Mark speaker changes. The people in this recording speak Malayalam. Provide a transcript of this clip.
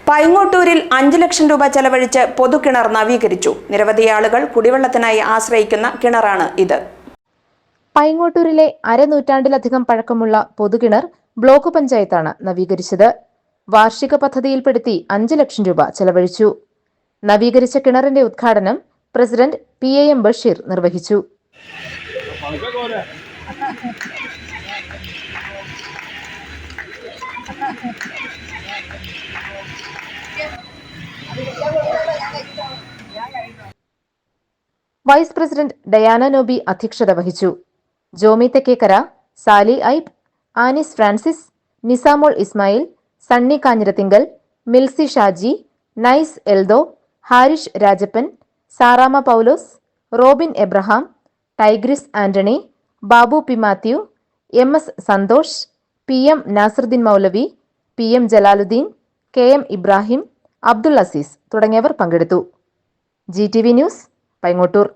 Speaker 1: പൈങ്ങോട്ടൂരിൽ 5 ലക്ഷം രൂപ ചെലവഴിച്ച് പൊതുകിണർ നവീകരിച്ചു. നിരവധി ആളുകൾ കുടിവെള്ളത്തിനായി ആശ്രയിക്കുന്ന കിണറാണ് ഇത്.
Speaker 2: പൈങ്ങോട്ടൂരിലെ അരനൂറ്റാണ്ടിലധികം പഴക്കമുള്ള പൊതുകിണർ ബ്ലോക്ക് പഞ്ചായത്താണ് നവീകരിച്ചത്. വാർഷിക പദ്ധതിയിൽപ്പെടുത്തി 5 ലക്ഷം രൂപ ചെലവഴിച്ചു. നവീകരിച്ച കിണറിന്റെ ഉദ്ഘാടനം പ്രസിഡന്റ് PAM ബഷീർ നിർവഹിച്ചു. വൈസ് പ്രസിഡന്റ് ഡയാന നോബി അധ്യക്ഷത വഹിച്ചു. Jomy Thekkekkara, Sally Aib, Annis Francis, Nisamol Ismail, Sunny Kanjirathinkal, Milsy Shaji, Nice Eldho, Harish Rajappan, Sarama Paulose, Robin Abraham, Tigris Antony, Babu P Mathew, MS Santhosh, PM Nasaruddin Moulavi, PM Jalaluddin, KM Ibrahim, Abdul Azeez തുടങ്ങിയവർ പങ്കെടുത്തു. GTV news, Paingottoor.